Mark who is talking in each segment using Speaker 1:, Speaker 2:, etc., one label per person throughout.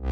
Speaker 1: My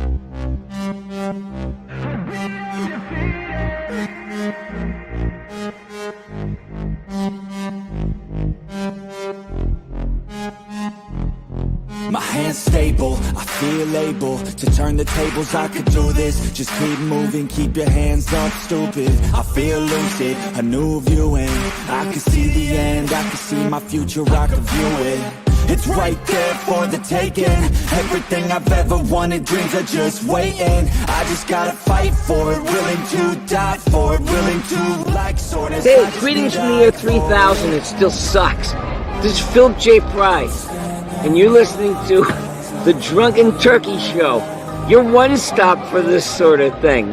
Speaker 1: hand's stable, I feel able to turn the tables, I could do this. Just keep moving, keep your hands up, stupid. I feel lucid, a new viewing. I can see the end, I can see my future, I can view it. It's right there for the taking. Everything I've ever wanted, dreams are just waiting. I just gotta fight for it, willing to die for it, willing to like soreness.
Speaker 2: Hey, greetings from the year 3000, it still sucks. This is Phil J. Price, and you're listening to The Drunken Turkey Show, your one-stop for this sort of thing.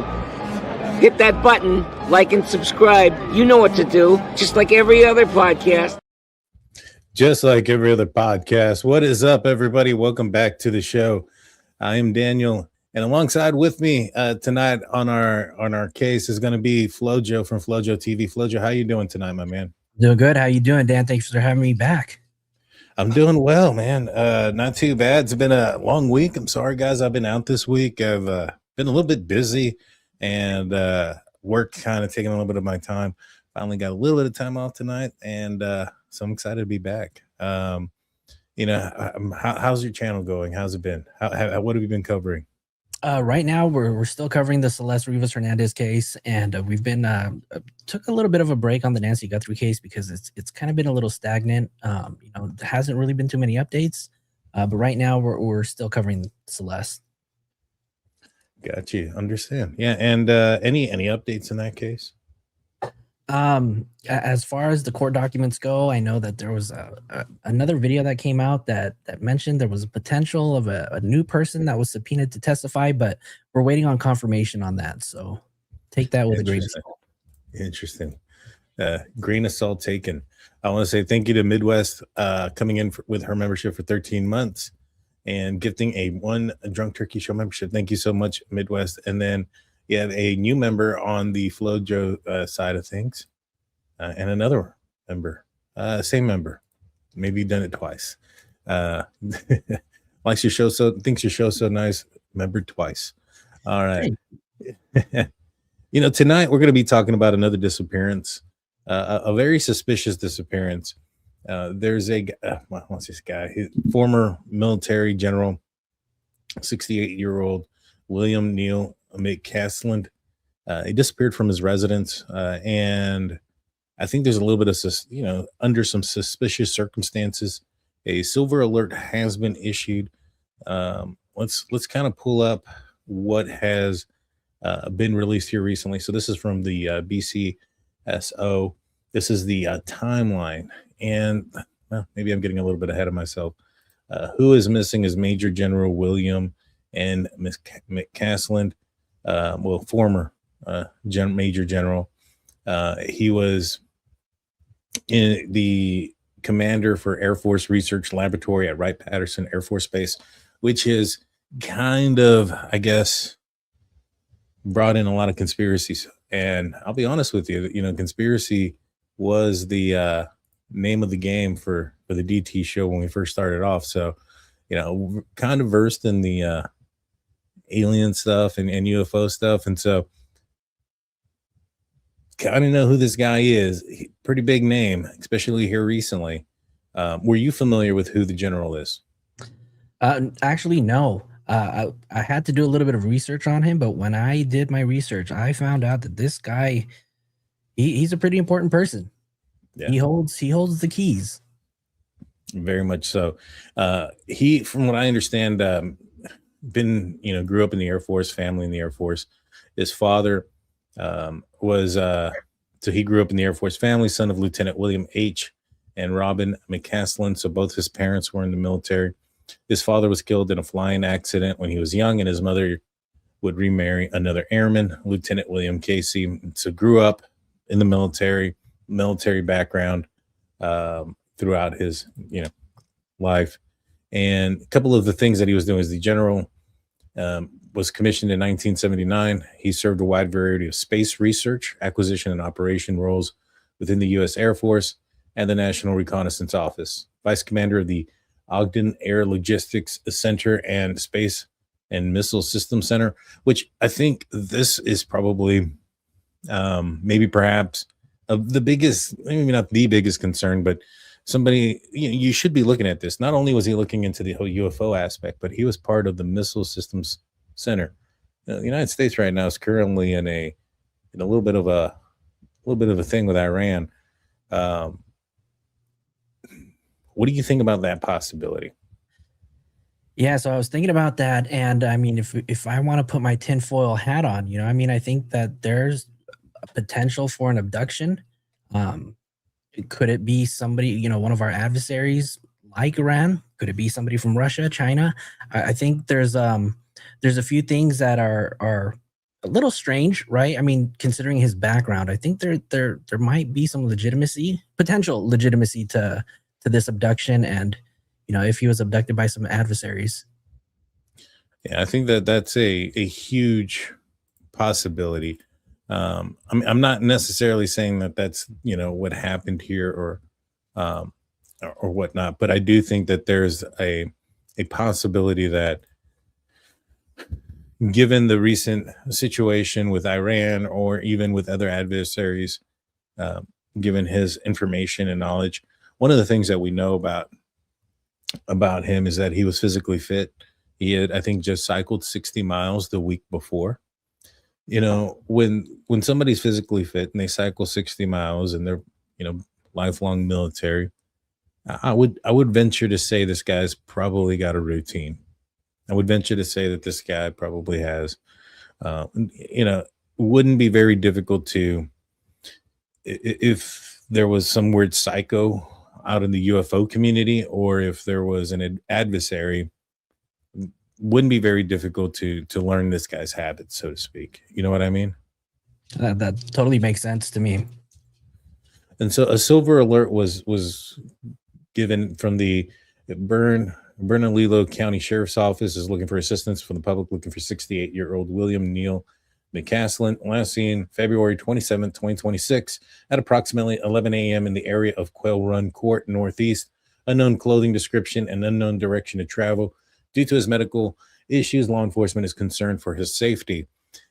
Speaker 2: Hit that button, like and subscribe. You know what to do, just like every other podcast.
Speaker 3: Just like every other podcast. What is up, everybody? Welcome back to the show. I am Daniel, and alongside with me tonight on our case is going to be Flojo from Flojo TV. Flojo, how you doing tonight, my man?
Speaker 4: Doing good. How you doing, Dan? Thanks for having me back.
Speaker 3: I'm doing well, man. Not too bad. It's been a long week. I'm sorry, guys. I've been out this week. I've been a little bit busy, and work kind of taking a little bit of my time. Finally got a little bit of time off tonight, and so I'm excited to be back. How's your channel going? How's it been? What have you been covering?
Speaker 4: Right now, we're still covering the Celeste Rivas Hernandez case, and we've been took a little bit of a break on the Nancy Guthrie case because it's kind of been a little stagnant. There hasn't really been too many updates, but right now we're still covering Celeste.
Speaker 3: Got you. Understand? Yeah. And any updates in that case?
Speaker 4: As far as the court documents go, I know that there was another video that came out that mentioned there was a potential of a new person that was subpoenaed to testify, but we're waiting on confirmation on that. So take that with a grain of salt.
Speaker 3: Interesting. Grain of salt taken. I want to say thank you to Midwest coming in with her membership for 13 months and gifting a Drunk Turkey Show membership. Thank you so much, Midwest. And then you have a new member on the Flojo side of things, and another member, same member. Maybe you've done it twice. Likes your show thinks your show so nice. Member twice. All right. Tonight we're going to be talking about another disappearance, a very suspicious disappearance. There's what's this guy? Former military general, 68-year-old William Neal McCasland. He disappeared from his residence, and I think there's a little bit of under some suspicious circumstances, a silver alert has been issued. Let's kind of pull up what has been released here recently. So this is from the BCSO. This is the timeline, and maybe I'm getting a little bit ahead of myself. Who is missing is Major General William and McCasland. Former Major General. He was in the commander for Air Force Research Laboratory at Wright Patterson Air Force Base, which is kind of, I guess, brought in a lot of conspiracies. And I'll be honest with you, conspiracy was the name of the game for the DT show when we first started off. So, kind of versed in the alien stuff and UFO stuff, and so kind of know who this guy is. Pretty big name, especially here recently. Were you familiar with who the general is?
Speaker 4: Actually, no. I had to do a little bit of research on him, but when I did my research, I found out that this guy, he's a pretty important person. Yeah. He holds the keys.
Speaker 3: Very much so. He, from what I understand, grew up in the Air Force, family in the Air Force. His father so he grew up in the Air Force family, son of Lieutenant William H. and Robin McCasland. So both his parents were in the military. His father was killed in a flying accident when he was young, and his mother would remarry another airman, Lieutenant William Casey. So grew up in the military background throughout his life. And a couple of the things that he was doing as the general was commissioned in 1979. He served a wide variety of space research, acquisition, and operation roles within the U.S. Air Force and the National Reconnaissance Office. Vice commander of the Ogden Air Logistics Center and Space and Missile System Center, which I think this is probably maybe perhaps the biggest, maybe not the biggest concern, but somebody you should be looking at this. Not only was he looking into the whole UFO aspect, but he was part of the Missile Systems Center. The United States right now is currently in a little bit of a thing with Iran. What do you think about that possibility?
Speaker 4: Yeah, so I was thinking about that, and I mean, if I want to put my tinfoil hat on, I mean, I think that there's a potential for an abduction. Um, could it be somebody, one of our adversaries like Iran? Could it be somebody from Russia, China? I think there's a few things that are a little strange, right? I mean, considering his background, I think there might be some potential legitimacy to this abduction, and if he was abducted by some adversaries.
Speaker 3: Yeah, I think that's a huge possibility. I'm not necessarily saying that that's what happened here or whatnot, but I do think that there's a possibility that, given the recent situation with Iran or even with other adversaries, given his information and knowledge, one of the things that we know about him is that he was physically fit. He had, I think, just cycled 60 miles the week before. When somebody's physically fit and they cycle 60 miles and they're lifelong military, I would venture to say this guy's probably got a routine. I would venture to say that this guy probably has, wouldn't be very difficult to, if there was some weird psycho out in the UFO community, or if there was an adversary, wouldn't be very difficult to learn this guy's habits, so to speak. You know what I mean?
Speaker 4: That totally makes sense to me.
Speaker 3: And so a silver alert was given from the Bernalillo County Sheriff's Office, is looking for assistance from the public, looking for 68-year-old William Neal McCasland, last seen February 27, 2026, at approximately 11 a.m. in the area of Quail Run Court, Northeast. Unknown clothing description and unknown direction to travel. Due to his medical issues, law enforcement is concerned for his safety.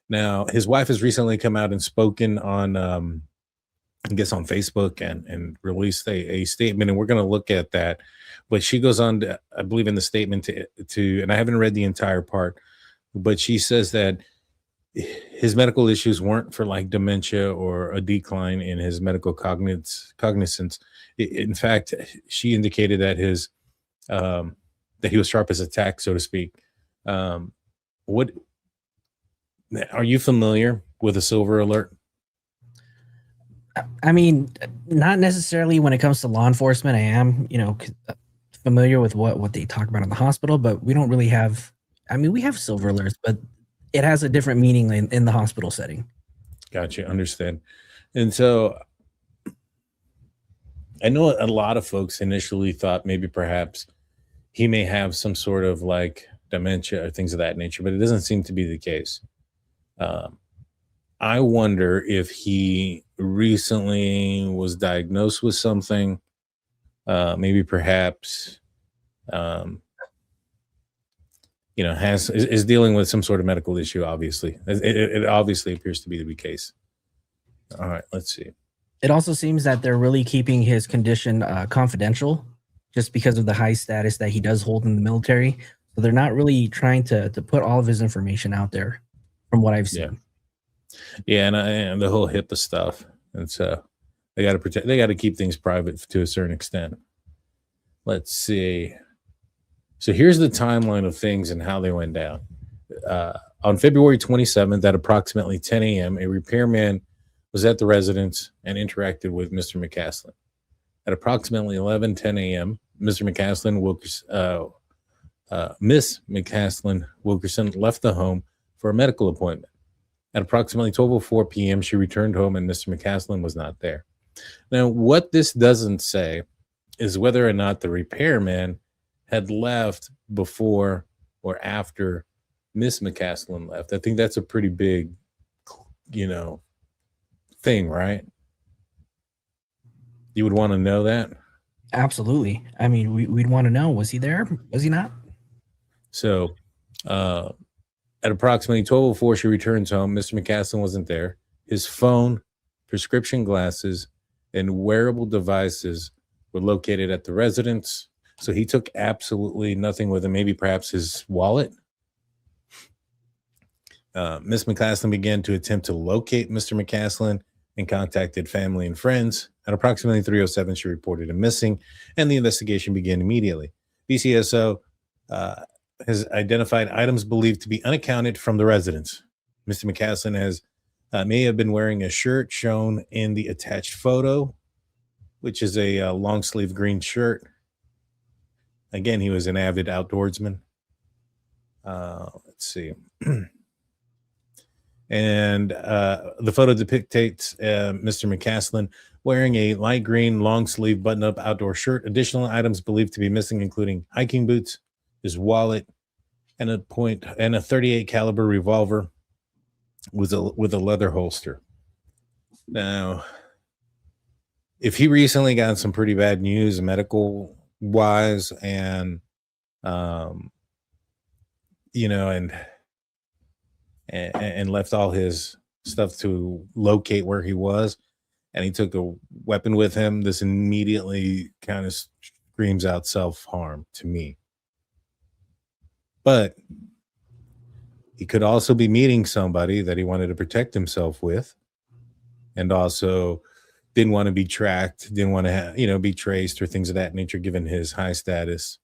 Speaker 3: Now, his wife has recently come out and spoken on, I guess, on Facebook and released a statement, and we're going to look at that. But she goes on to, I believe, in the statement to, and I haven't read the entire part, but she says that his medical issues weren't for like dementia or a decline in his medical cognizance. In fact, she indicated that that he was sharp as a tack, so to speak. What are you familiar with a silver alert?
Speaker 4: I mean, not necessarily when it comes to law enforcement. I am, familiar with what they talk about in the hospital, but we don't really have. I mean, we have silver alerts, but it has a different meaning in the hospital setting.
Speaker 3: Gotcha, understand. And so I know a lot of folks initially thought maybe perhaps he may have some sort of like dementia or things of that nature, but it doesn't seem to be the case. I wonder if he recently was diagnosed with something, maybe perhaps, is dealing with some sort of medical issue. Obviously, it obviously appears to be the case. All right, let's see.
Speaker 4: It also seems that they're really keeping his condition confidential, just because of the high status that he does hold in the military. So they're not really trying to put all of his information out there, from what I've seen.
Speaker 3: Yeah, and the whole HIPAA stuff. And so they got to protect. They got to keep things private to a certain extent. Let's see. So here's the timeline of things and how they went down. On February 27th at approximately 10 a.m., a repairman was at the residence and interacted with Mr. McCasland. At approximately 11:10 a.m., Miss McCasland Wilkerson left the home for a medical appointment. At approximately 12:04 p.m., she returned home and Mr. McCasland was not there. Now, what this doesn't say is whether or not the repairman had left before or after Miss McCasland left. I think that's a pretty big, thing, right? You would want to know that?
Speaker 4: Absolutely. I mean, we'd want to know, was he there? Was he not?
Speaker 3: So At approximately 12:04, she returns home. Mr. McCasland wasn't there. His phone, prescription glasses, and wearable devices were located at the residence. So he took absolutely nothing with him, maybe perhaps his wallet. Miss McCasland began to attempt to locate Mr. McCasland and contacted family and friends. At approximately 3:07, she reported him missing, and the investigation began immediately. BCSO has identified items believed to be unaccounted from the residence. Mr. McCasland may have been wearing a shirt shown in the attached photo, which is a long sleeve green shirt. Again, he was an avid outdoorsman. Let's see. And the photo depicts Mr. McCasland wearing a light green long sleeve button up outdoor shirt. Additional items believed to be missing, including hiking boots, his wallet, and a .38 caliber revolver with a leather holster. Now, if he recently got some pretty bad news medical wise, and and left all his stuff to locate where he was, and he took a weapon with him, this immediately kind of screams out self-harm to me. But he could also be meeting somebody that he wanted to protect himself with, and also didn't want to be tracked, didn't want to be traced or things of that nature, given his high status.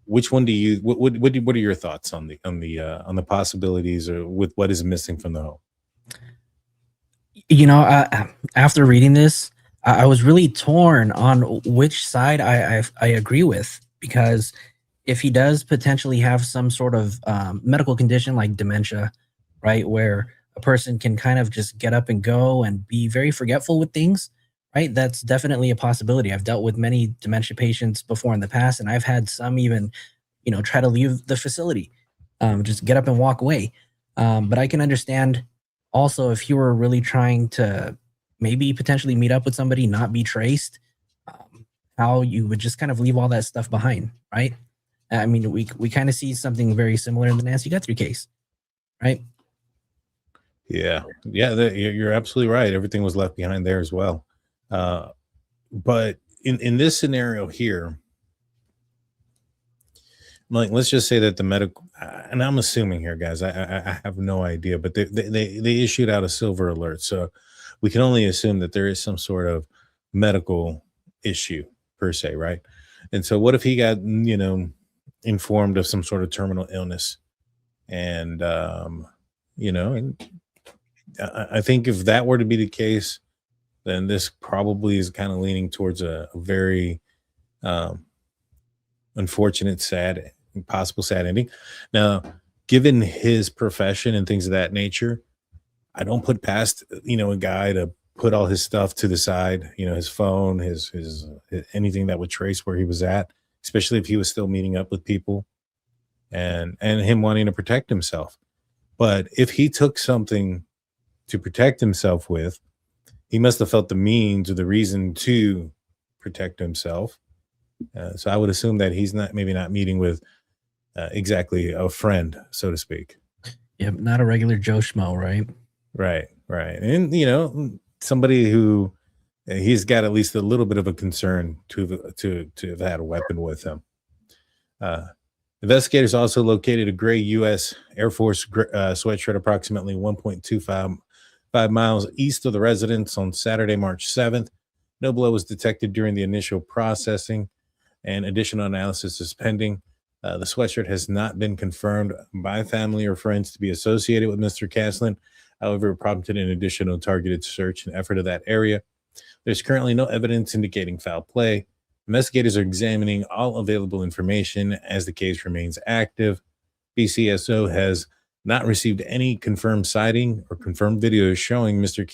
Speaker 3: Which one do you? What are your thoughts on the possibilities, or with what is missing from the home?
Speaker 4: After reading this, I was really torn on which side I agree with, because if he does potentially have some sort of medical condition like dementia, right, where a person can kind of just get up and go and be very forgetful with things, right? That's definitely a possibility. I've dealt with many dementia patients before in the past, and I've had some even, try to leave the facility, just get up and walk away. But I can understand also if you were really trying to maybe potentially meet up with somebody, not be traced, how you would just kind of leave all that stuff behind, right? I mean, we kind of see something very similar in the Nancy Guthrie case, right?
Speaker 3: Yeah, you're absolutely right. Everything was left behind there as well. But in this scenario here, like, let's just say that the medical, and I'm assuming here, guys, I have no idea, but they issued out a silver alert, so we can only assume that there is some sort of medical issue per se, right? And so, what if he got informed of some sort of terminal illness, and and I think if that were to be the case, then this probably is kind of leaning towards a very unfortunate, sad, possible sad ending. Now, given his profession and things of that nature, I don't put past a guy to put all his stuff to the side, his phone, his anything that would trace where he was at, especially if he was still meeting up with people, and him wanting to protect himself. But if he took something to protect himself with, he must have felt the means or the reason to protect himself. So I would assume that he's maybe not meeting with exactly a friend, so to speak.
Speaker 4: Yeah, not a regular Joe Schmo, right?
Speaker 3: Right. And somebody who he's got at least a little bit of a concern to have had a weapon with him. Investigators also located a gray U.S. Air Force sweatshirt approximately 1.25 miles east of the residence on Saturday, March 7th. No blood was detected during the initial processing, and additional analysis is pending. The sweatshirt has not been confirmed by family or friends to be associated with Mr. McCasland. However, it prompted an additional targeted search and effort of that area. There's currently no evidence indicating foul play. Investigators are examining all available information as the case remains active. BCSO has not received any confirmed sighting or confirmed videos showing Mr.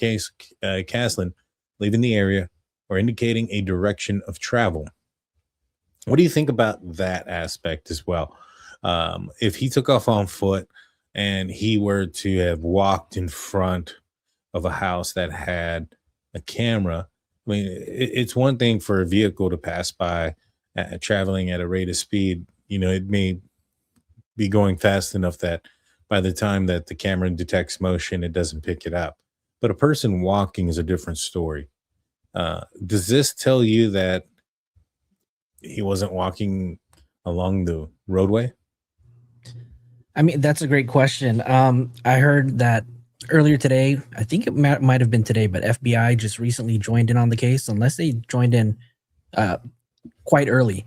Speaker 3: McCasland leaving the area or indicating a direction of travel. What do you think about that aspect as well? If he took off on foot and he were to have walked in front of a house that had a camera, I mean, it's one thing for a vehicle to pass by traveling at a rate of speed. It may be going fast enough that by the time that the camera detects motion, it doesn't pick it up. But a person walking is a different story. Does this tell you that he wasn't walking along the roadway?
Speaker 4: I mean, that's a great question. I heard that earlier today. I think it might have been today, but FBI just recently joined in on the case. Unless they joined in quite early.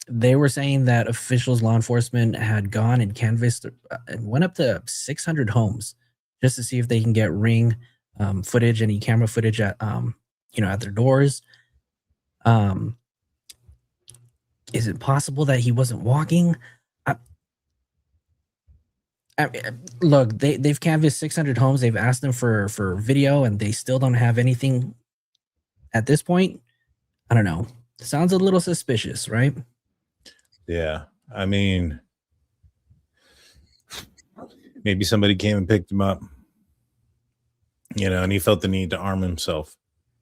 Speaker 4: They were saying that officials, law enforcement, had gone and canvassed and went up to 600 homes just to see if they can get ring footage, any camera footage at at their doors. Is it possible that he wasn't walking? Look, they've canvassed 600 homes. They've asked them for video, and they still don't have anything at this point. I don't know. Sounds a little suspicious, right?
Speaker 3: Yeah. I mean, maybe somebody came and picked him up, and he felt the need to arm himself,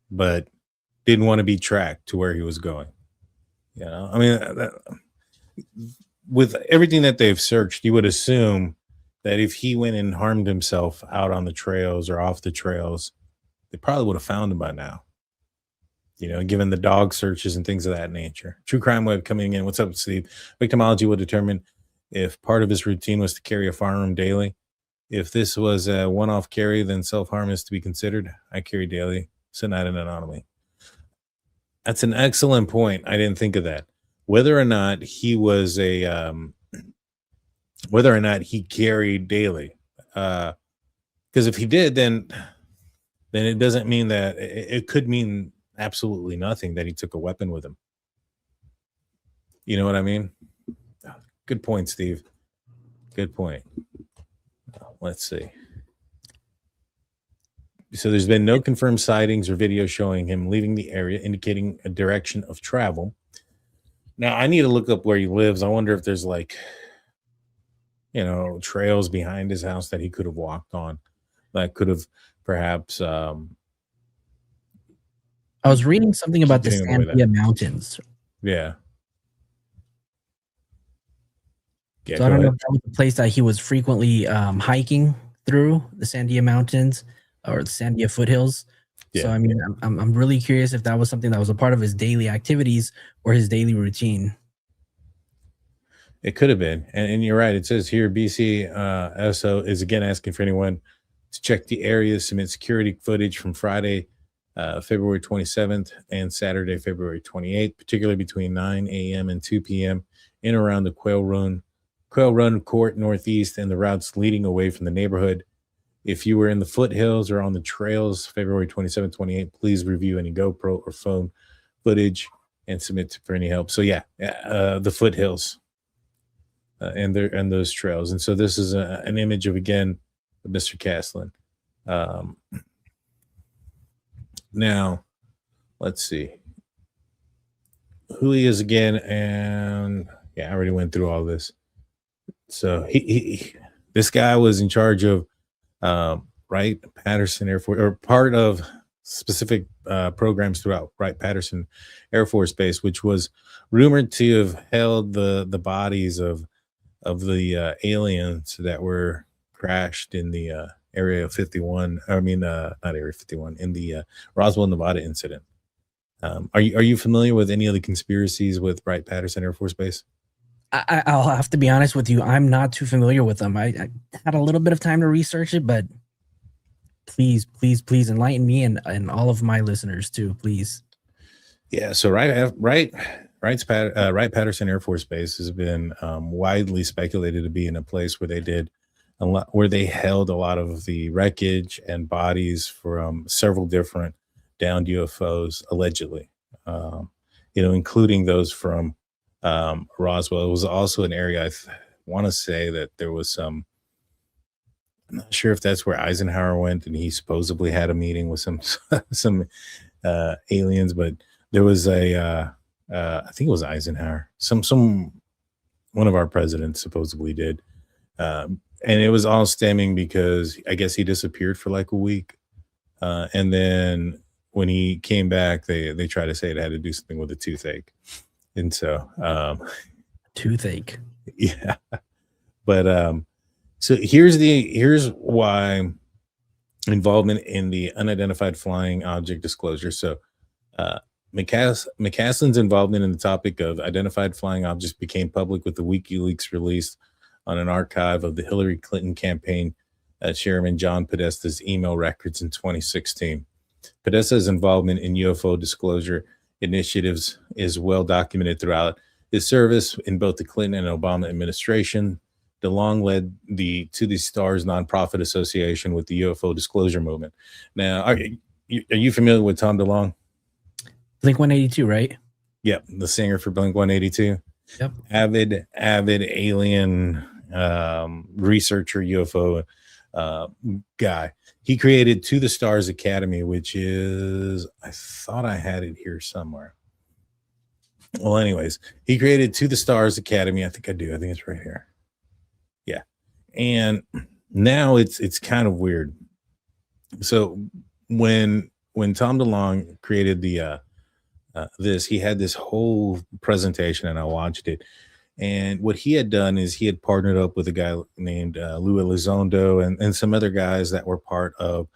Speaker 3: but didn't want to be tracked to where he was going. I mean, with everything that they've searched, you would assume that if he went and harmed himself out on the trails or off the trails, they probably would have found him by now. Given the dog searches and things of that nature. True Crime Web coming in. What's up, Steve? Victimology will determine if part of his routine was to carry a firearm daily. If this was a one-off carry, then self-harm is to be considered. I carry daily. Synod and anomaly. That's an excellent point. I didn't think of that. Whether or not he was whether or not he carried daily. Because if he did, then it doesn't mean that it could mean absolutely nothing that he took a weapon with him. You know what I mean? Good point, Steve. Good point. Let's see. So there's been no confirmed sightings or video showing him leaving the area, indicating a direction of travel. Now, I need to look up where he lives. I wonder if there's trails behind his house that he could have walked on, that could have perhaps
Speaker 4: I was reading something about the Sandia Mountains.
Speaker 3: Yeah.
Speaker 4: So I don't know if that was the place that he was frequently hiking through, the Sandia Mountains or the Sandia foothills. Yeah. So I mean, I'm really curious if that was something that was a part of his daily activities or his daily routine.
Speaker 3: It could have been, and you're right. It says here, BC SO is again asking for anyone to check the area, submit security footage from Friday, February 27th and Saturday, February 28th, particularly between 9 a.m. and 2 p.m. in around the Quail Run Court Northeast and the routes leading away from the neighborhood. If you were in the foothills or on the trails, February 27th, 28th, please review any GoPro or phone footage and submit for any help. So yeah, the foothills and those trails. And so this is an image of, again, Mr. McCasland. Now, let's see who he is again. And yeah, I already went through all this. So this guy was in charge of Wright, Patterson Air Force, or part of specific programs throughout Wright Patterson Air Force Base, which was rumored to have held the bodies of the aliens that were crashed in the Area 51. I mean, not Area 51, in the Roswell, Nevada incident. Are you familiar with any of the conspiracies with Wright Patterson Air Force Base?
Speaker 4: I'll have to be honest with you. I'm not too familiar with them. I had a little bit of time to research it, but please enlighten me and all of my listeners too, please.
Speaker 3: Yeah. So Wright Patterson Air Force Base has been widely speculated to be in a place where they did a lot, where they held a lot of the wreckage and bodies from several different downed UFOs, allegedly, including those from Roswell. It was also an area I want to say that there was some. I'm not sure if that's where Eisenhower went, and he supposedly had a meeting with some aliens, but there was I think it was Eisenhower. Some one of our presidents supposedly did, and it was all stemming because I guess he disappeared for like a week, and then when he came back, they tried to say it had to do something with a toothache. And so
Speaker 4: toothache.
Speaker 3: Yeah. But so here's why involvement in the unidentified flying object disclosure. So McCasland's involvement in the topic of identified flying objects became public with the WikiLeaks release on an archive of the Hillary Clinton campaign chairman John Podesta's email records in 2016. Podesta's involvement in UFO disclosure initiatives is well documented throughout his service in both the Clinton and Obama administration. DeLong led to the STARS nonprofit association with the UFO disclosure movement. Now, are you familiar with Tom DeLong?
Speaker 4: Blink 182, right?
Speaker 3: Yep, the singer for Blink 182.
Speaker 4: Yep.
Speaker 3: Avid alien researcher, UFO guy. He created To the Stars Academy, which is, I thought I had it here somewhere. Well, anyways, he created To the Stars Academy. I think I do. I think it's right here. Yeah. And now it's kind of weird. So when Tom DeLong created the this, he had this whole presentation, and I watched it. And what he had done is he had partnered up with a guy named Lou Elizondo and some other guys that were part of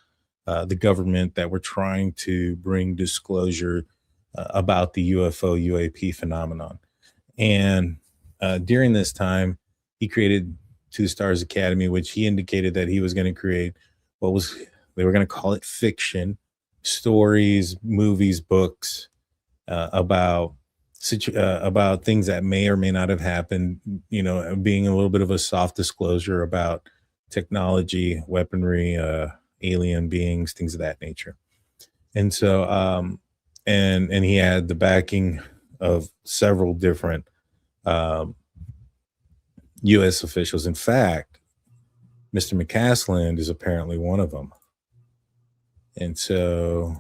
Speaker 3: the government that were trying to bring disclosure about the UFO UAP phenomenon. And during this time, he created To the Stars Academy, which he indicated that he was going to create they were going to call it fiction, stories, movies, books about things that may or may not have happened, being a little bit of a soft disclosure about technology, weaponry, alien beings, things of that nature. And so, and he had the backing of several different U.S. officials. In fact, Mr. McCasland is apparently one of them. And so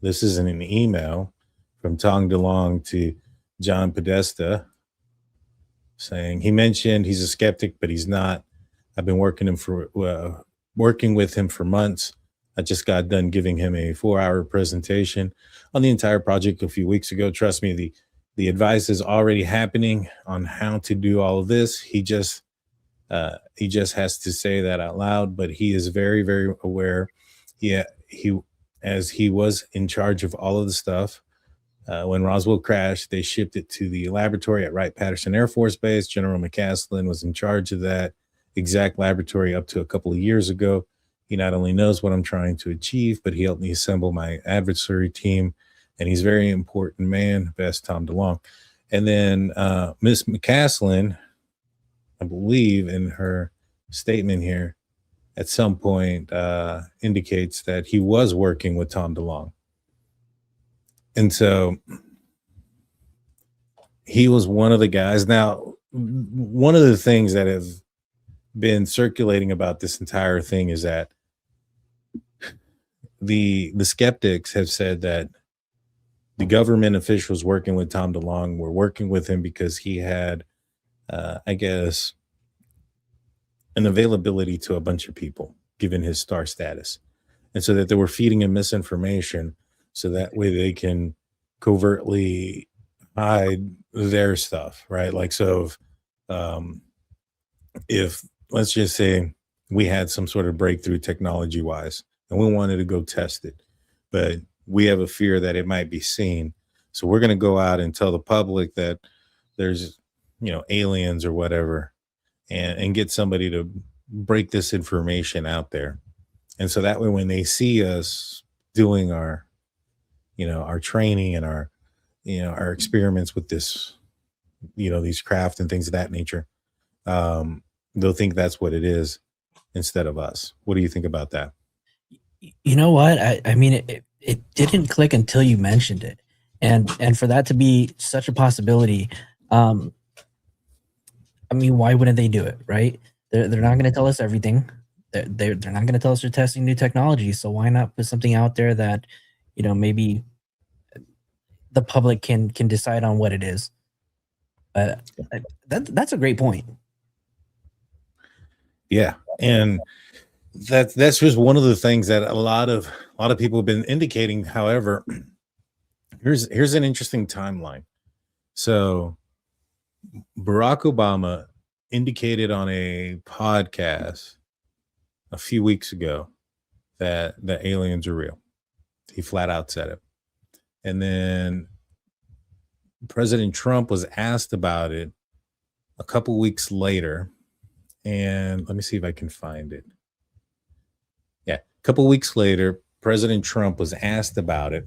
Speaker 3: this is in an email from Tom DeLong to John Podesta saying, he mentioned he's a skeptic, but he's not. I've been working with him for months. I just got done giving him a 4-hour presentation on the entire project a few weeks ago. Trust me, the advice is already happening on how to do all of this. He just has to say that out loud, but he is very, very aware. As he was in charge of all of the stuff. When Roswell crashed, they shipped it to the laboratory at Wright Patterson Air Force Base. General McCasland was in charge of that exact laboratory up to a couple of years ago. He not only knows what I'm trying to achieve, but he helped me assemble my adversary team. And he's a very important man, best Tom DeLong. And then Miss McCasland, I believe in her statement here, at some point indicates that he was working with Tom DeLong. And so he was one of the guys. Now, one of the things that have been circulating about this entire thing is that the skeptics have said that the government officials working with Tom DeLong were working with him because he had, I guess, an availability to a bunch of people, given his star status. And so that they were feeding him misinformation so that way they can covertly hide their stuff, right? Like, so if let's just say we had some sort of breakthrough technology wise and we wanted to go test it, but we have a fear that it might be seen. So we're going to go out and tell the public that there's, aliens or whatever, and get somebody to break this information out there. And so that way, when they see us doing our training and our experiments with this, these craft and things of that nature, they'll think that's what it is instead of us. What do you think about that?
Speaker 4: You know what? I mean, it didn't click until you mentioned it. And for that to be such a possibility, I mean, why wouldn't they do it, right? They're not going to tell us everything. They're not going to tell us they're testing new technology. So why not put something out there that, maybe the public can decide on what it is? That's a great point.
Speaker 3: Yeah, and that's just one of the things that a lot of people have been indicating. However, here's an interesting timeline. So Barack Obama indicated on a podcast a few weeks ago that the aliens are real. He flat out said it. And then President Trump was asked about it a couple weeks later. And let me see if I can find it. Yeah, a couple weeks later, President Trump was asked about it,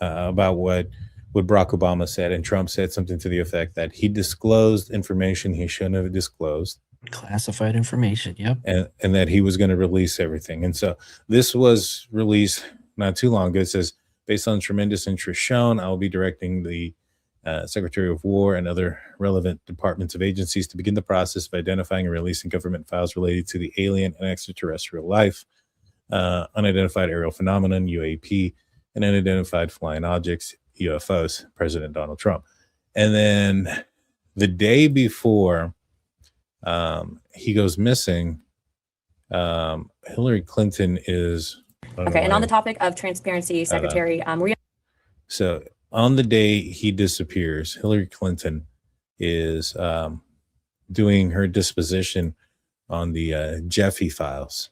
Speaker 3: about what Barack Obama said. And Trump said something to the effect that he disclosed information he shouldn't have disclosed.
Speaker 4: Classified information, yep.
Speaker 3: And that he was going to release everything. And so this was released not too long ago. It says, based on tremendous interest shown, I will be directing the Secretary of War and other relevant departments of agencies to begin the process of identifying and releasing government files related to the alien and extraterrestrial life, unidentified aerial phenomenon, UAP, and unidentified flying objects, UFOs, President Donald Trump. And then the day before he goes missing, Hillary Clinton is...
Speaker 5: Okay, and on the topic of transparency, Secretary,
Speaker 3: so on the day he disappears, Hillary Clinton is doing her disposition on the Jeffy files.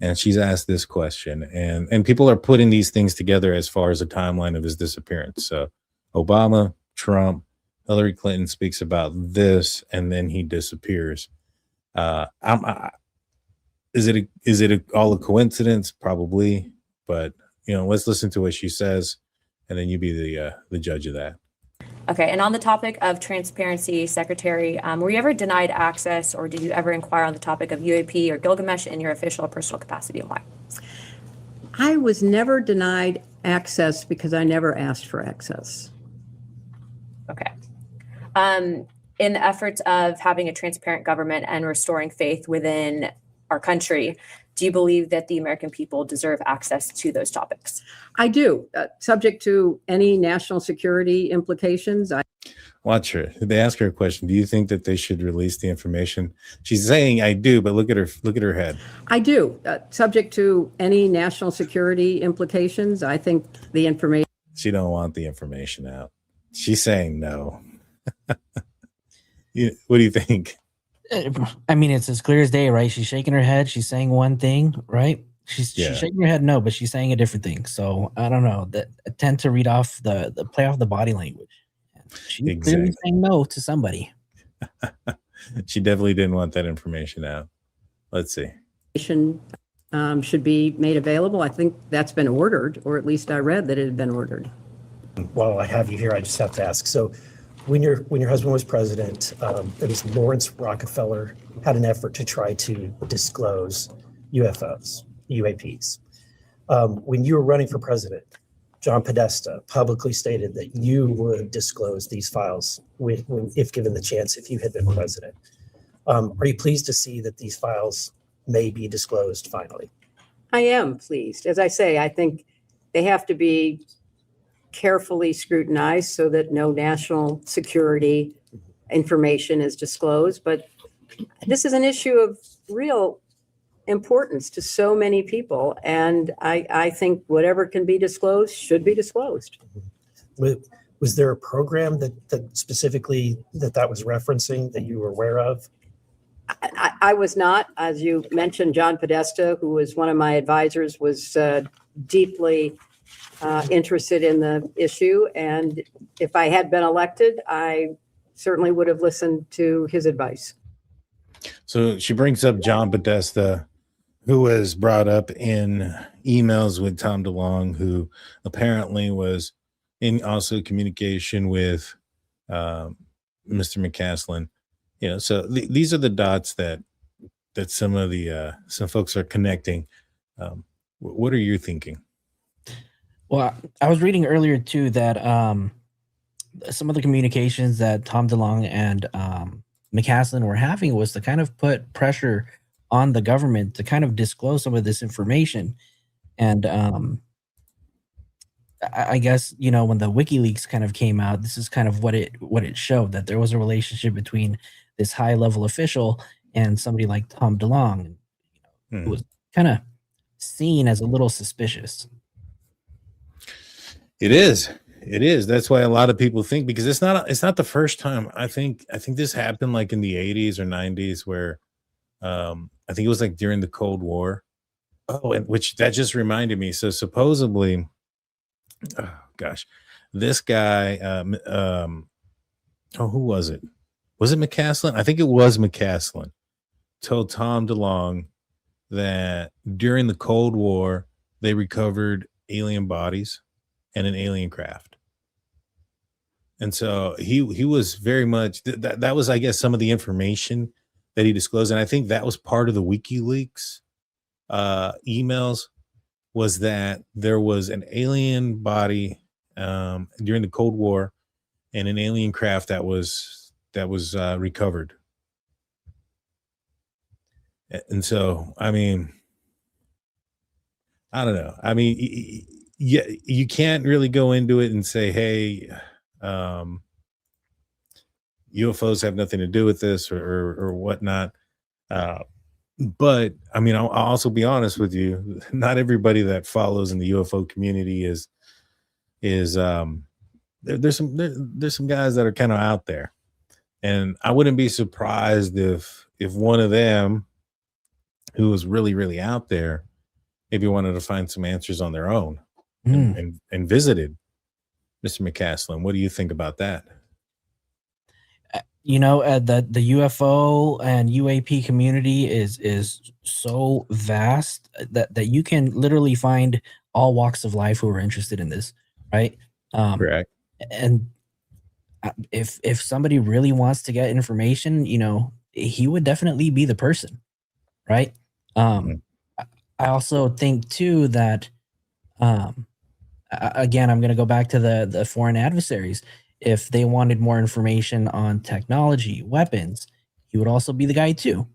Speaker 3: And she's asked this question, and people are putting these things together as far as a timeline of his disappearance. So Obama, Trump, Hillary Clinton speaks about this, and then he disappears. Is it all a coincidence? Probably, but let's listen to what she says, and then you be the judge of that.
Speaker 5: Okay, and on the topic of transparency, Secretary, were you ever denied access, or did you ever inquire on the topic of UAP or Gilgamesh in your official or personal capacity, and why?
Speaker 6: I was never denied access because I never asked for access.
Speaker 5: Okay. In the efforts of having a transparent government and restoring faith within our country, do you believe that the American people deserve access to those topics?
Speaker 6: I do, subject to any national security implications.
Speaker 3: Watch her. They ask her a question. Do you think that they should release the information? She's saying, "I do," but look at her head.
Speaker 6: I do, subject to any national security implications. I think the information.
Speaker 3: She don't want the information out. She's saying no. What do you think?
Speaker 4: I mean, it's as clear as day, right? She's shaking her head. She's saying one thing, right? She's shaking her head no, but she's saying a different thing. So I don't know. That I tend to read off the play off the body language. She's clearly saying no to somebody.
Speaker 3: She definitely didn't want that information out. Let's see.
Speaker 6: Should be made available. I think that's been ordered, or at least I read that it had been ordered.
Speaker 7: While I have you here, I just have to ask. So when your husband was president, it was Lawrence Rockefeller had an effort to try to disclose UFOs, UAPs. When you were running for president, John Podesta publicly stated that you would disclose these files if given the chance, if you had been president. Are you pleased to see that these files may be disclosed finally?
Speaker 6: I am pleased. As I say, I think they have to be carefully scrutinized so that no national security information is disclosed. But this is an issue of real importance to so many people. And I think whatever can be disclosed should be disclosed.
Speaker 7: Was there a program that specifically that was referencing that you were aware of?
Speaker 6: I was not. As you mentioned, John Podesta, who was one of my advisors, was deeply interested in the issue. And if I had been elected, I certainly would have listened to his advice.
Speaker 3: So she brings up John Podesta, who was brought up in emails with Tom DeLonge, who apparently was in also communication with Mr. McCasland. So these are the dots that some of the some folks are connecting. What are you thinking?
Speaker 4: Well, I was reading earlier too that some of the communications that Tom DeLonge and McCasland were having was to kind of put pressure on the government to kind of disclose some of this information. And I guess, when the WikiLeaks kind of came out, this is kind of what it showed, that there was a relationship between this high level official and somebody like Tom DeLonge. It was kind of seen as a little suspicious.
Speaker 3: It is. It is. That's why a lot of people think, because it's not the first time. I think this happened like in the 80s or 90s where I think it was like during the Cold War. Oh, and which that just reminded me. So supposedly, oh gosh, this guy oh, who was it? Was it McCasland? I think it was McCasland. Told Tom DeLonge that during the Cold War they recovered alien bodies and an alien craft. And so he was very much that was, I guess, some of the information that he disclosed. And I think that was part of the WikiLeaks emails, was that there was an alien body during the Cold War and an alien craft that was recovered. And so, I mean, I don't know. I mean, yeah, you can't really go into it and say, hey, UFOs have nothing to do with this or whatnot. But I mean, I'll also be honest with you. Not everybody that follows in the UFO community is there's some guys that are kind of out there, and I wouldn't be surprised if one of them, who was really, really out there, maybe wanted to find some answers on their own and visited Mr. McCasland. What do you think about that?
Speaker 4: You know, the UFO and UAP community is so vast that you can literally find all walks of life who are interested in this, right?
Speaker 3: Correct.
Speaker 4: And if somebody really wants to get information, you know, he would definitely be the person, right? I also think too that, again, I'm going to go back to the foreign adversaries. If they wanted more information on technology, weapons, he would also be the guy too,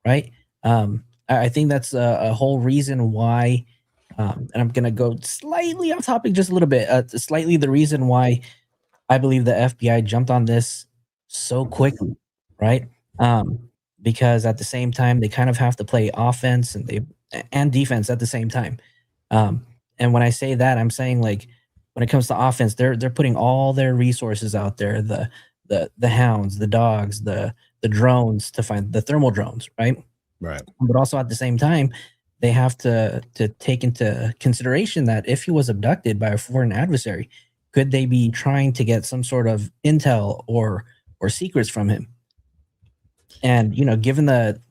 Speaker 4: right? I think that's a whole reason why, and I'm going to go slightly off topic just a little bit, slightly the reason why I believe the FBI jumped on this so quickly, right? Because at the same time, they kind of have to play offense and defense at the same time. And when I say that, I'm saying, like, when it comes to offense, they're putting all their resources out there, the hounds, the dogs, the drones, to find the thermal drones, right?
Speaker 3: Right.
Speaker 4: But also at the same time, they have to take into consideration that if he was abducted by a foreign adversary, could they be trying to get some sort of intel or secrets from him? And, you know, given the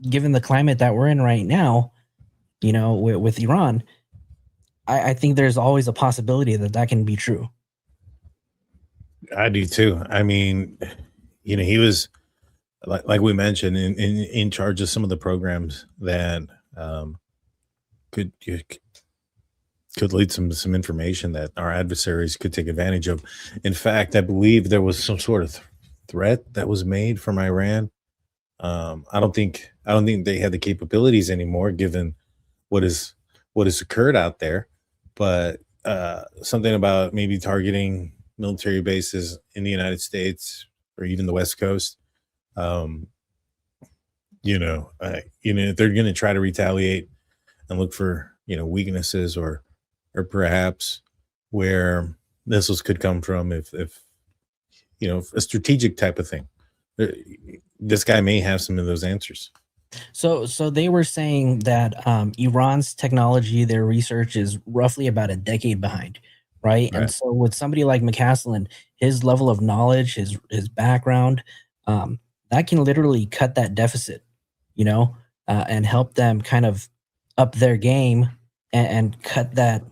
Speaker 4: climate that we're in right now, you know, with Iran, I think there's always a possibility that can be true.
Speaker 3: I do too. I mean, you know, he was like we mentioned in charge of some of the programs that could lead some information that our adversaries could take advantage of. In fact, I believe there was some sort of threat that was made from Iran. I don't think they had the capabilities anymore, given what has occurred out there. But something about maybe targeting military bases in the United States or even the West Coast. You know, if they're going to try to retaliate and look for, you know, weaknesses or perhaps where missiles could come from, if you know, a strategic type of thing. This guy may have some of those answers.
Speaker 4: So they were saying that Iran's technology, their research is roughly about a decade behind, right? And so with somebody like McCasland, his level of knowledge, his background, that can literally cut that deficit, you know, and help them kind of up their game and cut that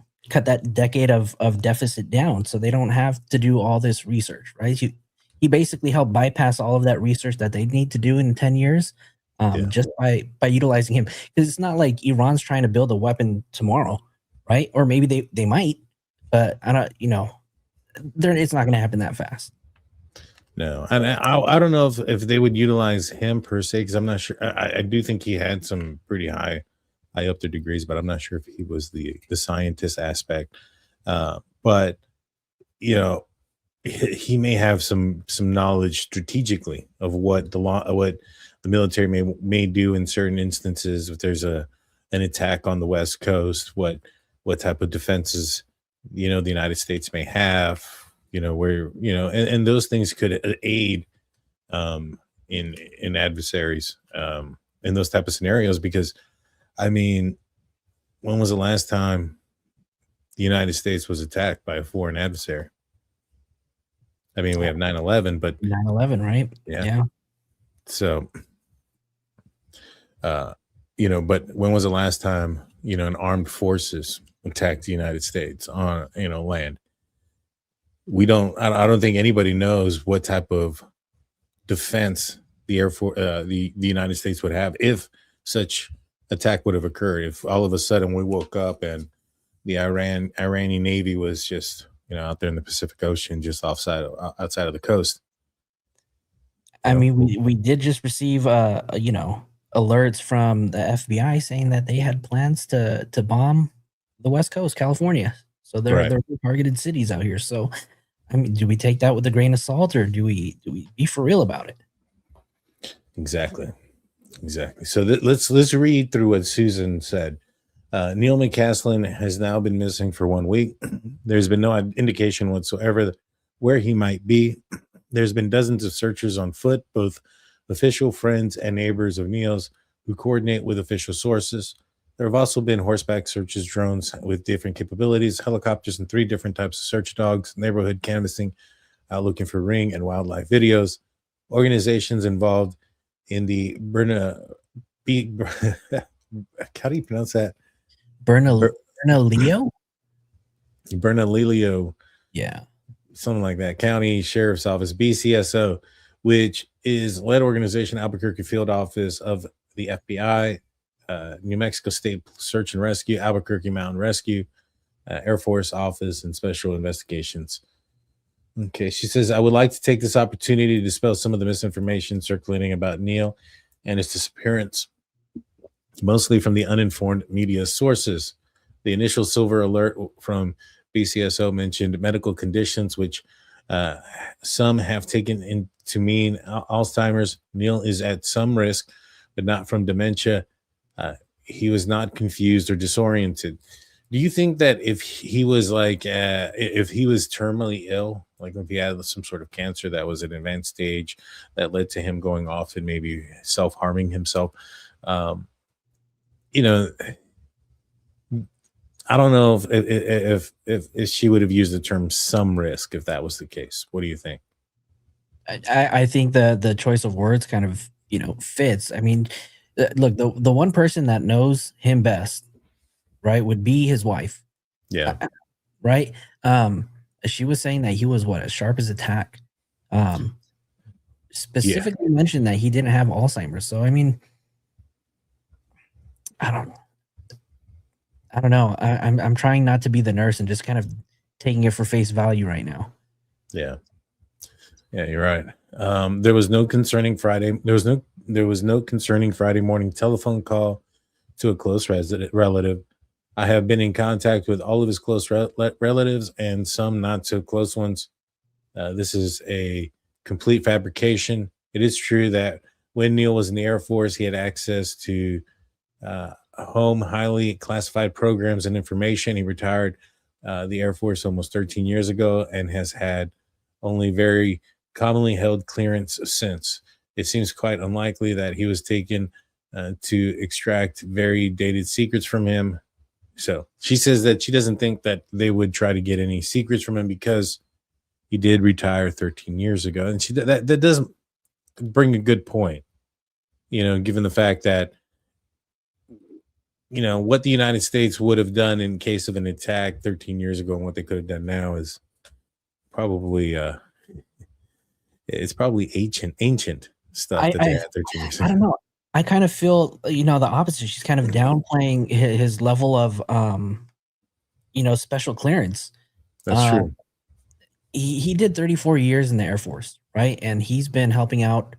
Speaker 4: decade of deficit down, so they don't have to do all this research, right? He basically helped bypass all of that research that they need to do in 10 years. Just by utilizing him, because it's not like Iran's trying to build a weapon tomorrow, right? Or maybe they might, but I don't, you know, it's not going to happen that fast.
Speaker 3: No, and I don't know if they would utilize him per se, because I'm not sure. I do think he had some pretty high up there degrees, but I'm not sure if he was the scientist aspect. But you know, he may have some knowledge strategically of what the military may do in certain instances. If there's an attack on the West Coast, what type of defenses, you know, the United States may have, where, and those things could aid in adversaries in those type of scenarios. Because, I mean, when was the last time the United States was attacked by a foreign adversary? I mean, we have 9/11, but
Speaker 4: 9/11, right?
Speaker 3: yeah. So, but when was the last time, an armed forces attacked the United States on, land? I don't think anybody knows what type of defense the Air Force, the United States would have if such attack would have occurred. If all of a sudden we woke up and the Iranian Navy was just, out there in the Pacific Ocean, just outside of the coast.
Speaker 4: I mean, we did just receive, alerts from the FBI saying that they had plans to bomb the West Coast, California. So they're targeted cities out here. So, I mean, do we take that with a grain of salt, or do we be for real about it?
Speaker 3: Exactly. So let's read through what Susan said. Neil McCasland has now been missing for 1 week. There's been no indication whatsoever where he might be. There's been dozens of searchers on foot, both official, friends, and neighbors of Neil's who coordinate with official sources. There have also been horseback searches, drones with different capabilities, helicopters, and 3 different types of search dogs, neighborhood canvassing, looking for ring and wildlife videos. Organizations involved in the how do you pronounce that?
Speaker 4: Bernalillo?
Speaker 3: Bernalillo.
Speaker 4: Yeah.
Speaker 3: Something like that. County Sheriff's Office, BCSO, which is lead organization, Albuquerque Field Office of the FBI, New Mexico State Search and Rescue, Albuquerque Mountain Rescue, Air Force Office, and Special Investigations. Okay, she says, I would like to take this opportunity to dispel some of the misinformation circulating about Neil and his disappearance, mostly from the uninformed media sources. The initial silver alert from BCSO mentioned medical conditions, which some have taken to mean Alzheimer's. Neil is at some risk, but not from dementia. He was not confused or disoriented. Do you think that if he was if he was terminally ill, like if he had some sort of cancer that was at an advanced stage that led to him going off and maybe self-harming himself, I don't know if she would have used the term some risk if that was the case. What do you think?
Speaker 4: I think the choice of words kind of, fits. I mean, look, the one person that knows him best, right, would be his wife.
Speaker 3: Yeah.
Speaker 4: Right. She was saying that he was as sharp as a tack. Specifically mentioned that he didn't have Alzheimer's. So, I mean, I don't know. I'm trying not to be the nurse and just kind of taking it for face value right now.
Speaker 3: Yeah, you're right. There was no concerning Friday morning telephone call to a close relative. I have been in contact with all of his close relatives and some not so close ones. This is a complete fabrication. It is true that when Neil was in the Air Force, he had access to home highly classified programs and information. He retired the Air Force almost 13 years ago and has had only very commonly held clearance since. It seems quite unlikely that he was taken to extract very dated secrets from him. So she says that she doesn't think that they would try to get any secrets from him because he did retire 13 years ago. And that doesn't bring a good point, given the fact that, what the United States would have done in case of an attack 13 years ago and what they could have done now is probably it's probably ancient stuff that they had 13 years ago.
Speaker 4: I don't know. I kind of feel, the opposite. She's kind of downplaying his level of, special clearance.
Speaker 3: That's true.
Speaker 4: He did 34 years in the Air Force, right? And he's been helping out,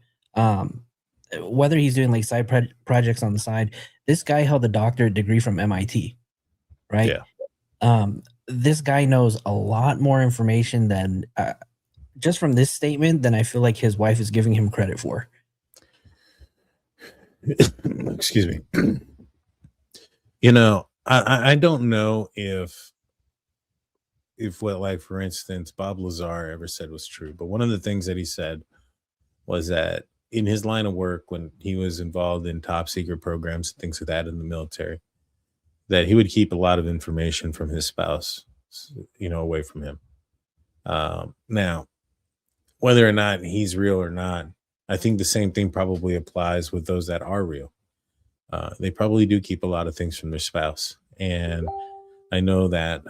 Speaker 4: whether he's doing like side projects on the side. This guy held a doctorate degree from MIT, right?
Speaker 3: Yeah.
Speaker 4: This guy knows a lot more information than just from this statement than I feel like his wife is giving him credit for.
Speaker 3: Excuse me. I don't know if if what, like, for instance, Bob Lazar ever said was true. But one of the things that he said was that in his line of work, when he was involved in top secret programs and things like that in the military, that he would keep a lot of information from his spouse, away from him. Now, whether or not he's real or not, I think the same thing probably applies with those that are real. They probably do keep a lot of things from their spouse. And I know that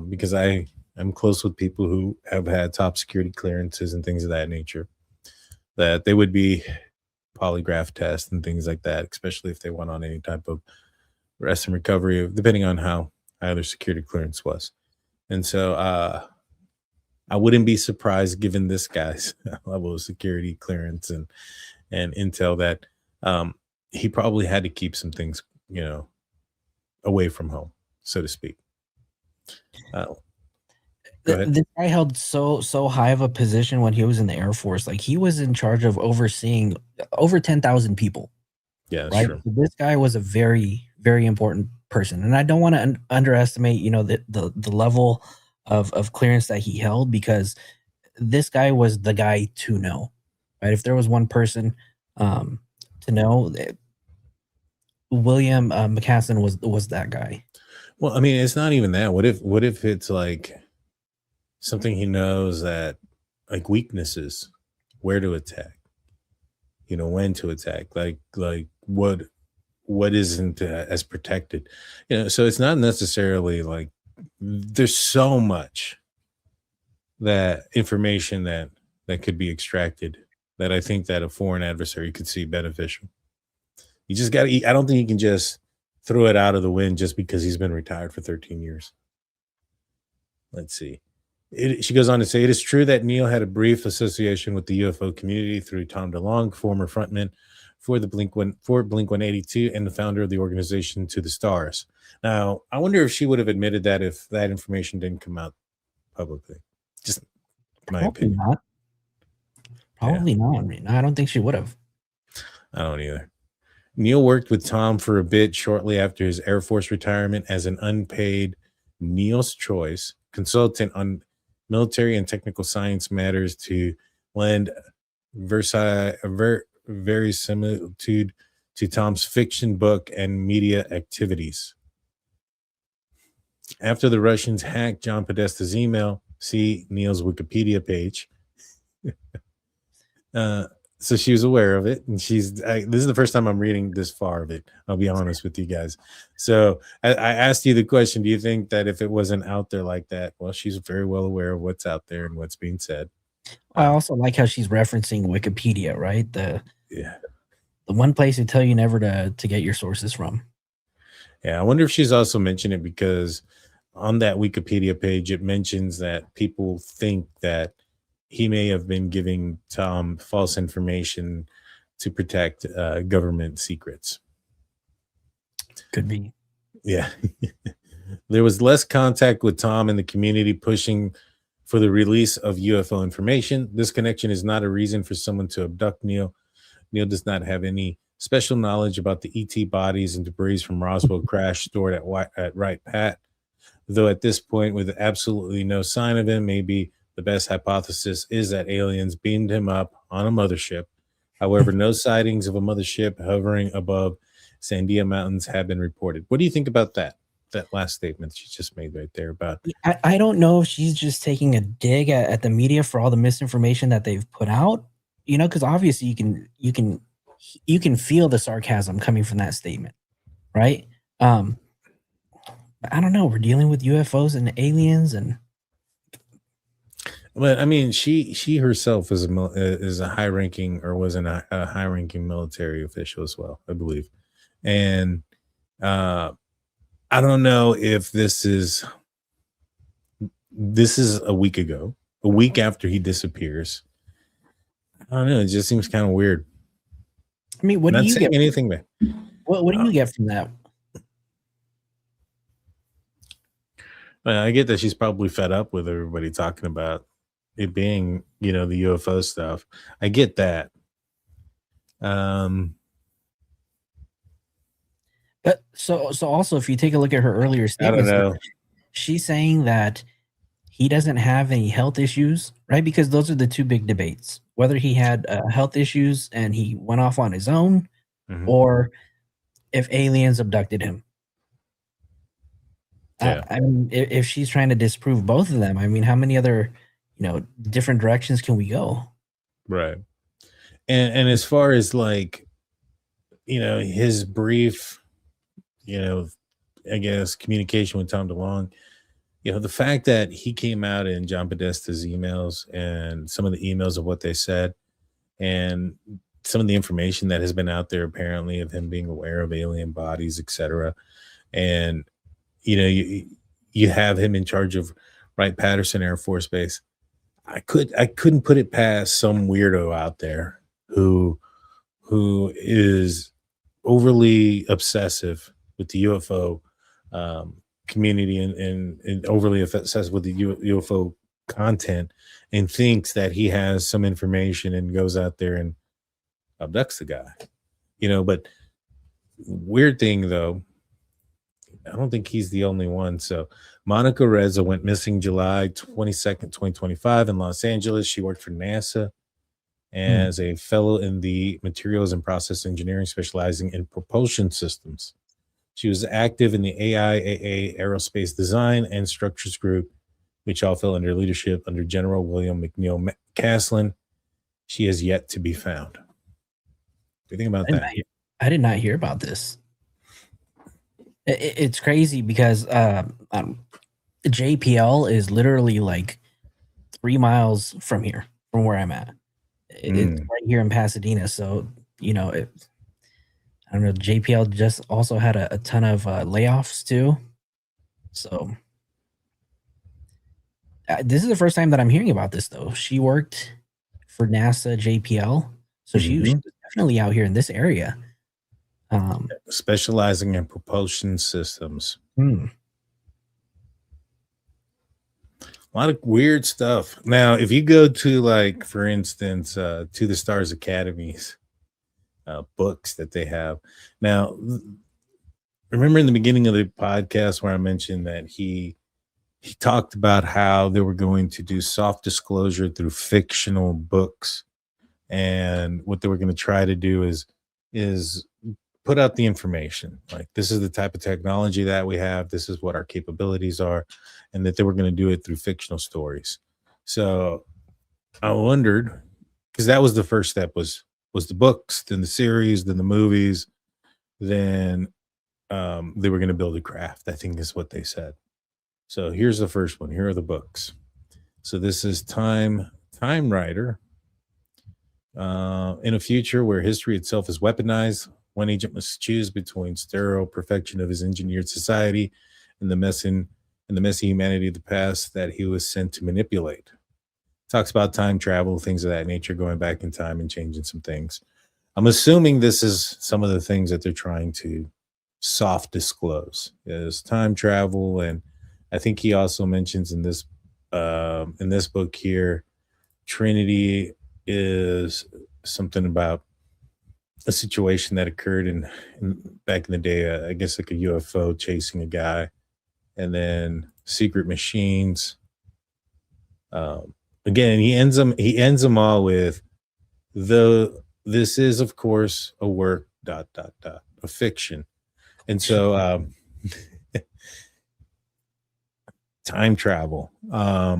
Speaker 3: because I'm close with people who have had top security clearances and things of that nature, that they would be polygraph tests and things like that, especially if they went on any type of rest and recovery, depending on how high their security clearance was. And so I wouldn't be surprised, given this guy's level of security clearance and intel, that he probably had to keep some things, away from home, so to speak.
Speaker 4: This guy held so high of a position when he was in the Air Force. Like, he was in charge of overseeing over 10,000 people.
Speaker 3: Yeah, that's
Speaker 4: right.
Speaker 3: true.
Speaker 4: So this guy was a very, very important person, and I don't want to underestimate, the level of clearance that he held, because this guy was the guy to know, right? If there was one person to know, William McCasland was that guy.
Speaker 3: Well, I mean, it's not even that. What if it's like something he knows, that, like, weaknesses, where to attack, when to attack, like what isn't as protected, so it's not necessarily like there's so much that information that could be extracted, that I think that a foreign adversary could see beneficial. You just got to, I don't think you can just throw it out of the wind just because he's been retired for 13 years. Let's see. She goes on to say, it is true that Neil had a brief association with the UFO community through Tom DeLonge, former frontman for Blink-182 and the founder of the organization To the Stars. Now, I wonder if she would have admitted that if that information didn't come out publicly. Just my opinion.
Speaker 4: Not. Probably not. I mean, I don't think she would have.
Speaker 3: I don't either. Neil worked with Tom for a bit shortly after his Air Force retirement as an unpaid Neil's Choice consultant on military and technical science matters to lend verisimilitude to Tom's fiction book and media activities. After the Russians hacked John Podesta's email, see Neil's Wikipedia page. So she was aware of it, and this is the first time I'm reading this far of it. I'll be honest with you guys. So I asked you the question, do you think that if it wasn't out there like that? Well, she's very well aware of what's out there and what's being said.
Speaker 4: I also like how she's referencing Wikipedia, right? The one place they tell you never to get your sources from.
Speaker 3: Yeah, I wonder if she's also mentioned it because on that Wikipedia page, it mentions that people think that he may have been giving Tom false information to protect government secrets.
Speaker 4: Could be.
Speaker 3: Yeah. There was less contact with Tom and the community pushing for the release of UFO information. This connection is not a reason for someone to abduct Neil. Neil does not have any special knowledge about the ET bodies and debris from Roswell crash stored at Wright Pat. Though at this point, with absolutely no sign of him, maybe the best hypothesis is that aliens beamed him up on a mothership. However, no sightings of a mothership hovering above Sandia Mountains have been reported. What do you think about that last statement she just made right there? About
Speaker 4: I don't know if she's just taking a dig at the media for all the misinformation that they've put out, because obviously you can feel the sarcasm coming from that statement, right? I don't know. We're dealing with UFOs and aliens, and
Speaker 3: but I mean, she herself is a high-ranking, or was a high-ranking military official as well, I believe. And I don't know if this is a week ago, a week after he disappears. I don't know. It just seems kind of weird.
Speaker 4: I mean, what do you get?
Speaker 3: Anything, man.
Speaker 4: What do you get from that?
Speaker 3: I get that she's probably fed up with everybody talking about it being, the UFO stuff. I get that.
Speaker 4: But so also, if you take a look at her earlier statements,
Speaker 3: I don't know.
Speaker 4: she's saying that he doesn't have any health issues, right? Because those are the two big debates: whether he had health issues and he went off on his own,
Speaker 3: Mhm.
Speaker 4: or if aliens abducted him.
Speaker 3: Yeah.
Speaker 4: I mean, if she's trying to disprove both of them, I mean, how many other, different directions can we go?
Speaker 3: Right. And as far as like, his brief, I guess communication with Tom DeLonge, the fact that he came out in John Podesta's emails and some of the emails of what they said and some of the information that has been out there apparently of him being aware of alien bodies, etc. And you have him in charge of Wright Patterson Air Force Base. I couldn't put it past some weirdo out there who is overly obsessive with the UFO community and overly obsessed with the UFO content and thinks that he has some information and goes out there and abducts the guy. But weird thing though, I don't think he's the only one. So Monica Reza went missing July 22nd, 2025 in Los Angeles. She worked for NASA as a fellow in the materials and process engineering, specializing in propulsion systems. She was active in the AIAA Aerospace Design and Structures Group, which all fell under leadership under General William McNeil McCasland. She has yet to be found. What do you think about that?
Speaker 4: I did not hear about this. It's crazy because JPL is literally like 3 miles from here, from where I'm at. It's right here in Pasadena. So, I don't know, JPL just also had a ton of layoffs too. So this is the first time that I'm hearing about this though. She worked for NASA JPL. So she was definitely out here in this area.
Speaker 3: Specializing in propulsion systems. A lot of weird stuff. Now, if you go to, like, for instance, To the Stars Academy's books that they have. Now, remember in the beginning of the podcast where I mentioned that he talked about how they were going to do soft disclosure through fictional books, and what they were going to try to do is put out the information, like this is the type of technology that we have, this is what our capabilities are, and that they were going to do it through fictional stories. So I wondered, because that was the first step, was the books, then the series, then the movies, then they were going to build a craft, I think is what they said. So here's the first one. Here are the books. So this is Time Rider. In a future where history itself is weaponized, one agent must choose between sterile perfection of his engineered society and the messy humanity of the past that he was sent to manipulate. Talks about time travel, things of that nature, going back in time and changing some things. I'm assuming this is some of the things that they're trying to soft disclose is time travel. And I think he also mentions in this book here, Trinity is something about a situation that occurred in back in the day, I guess like a UFO chasing a guy, and then secret machines. Again, he ends them all with this is of course a work ... a fiction. And so time travel. I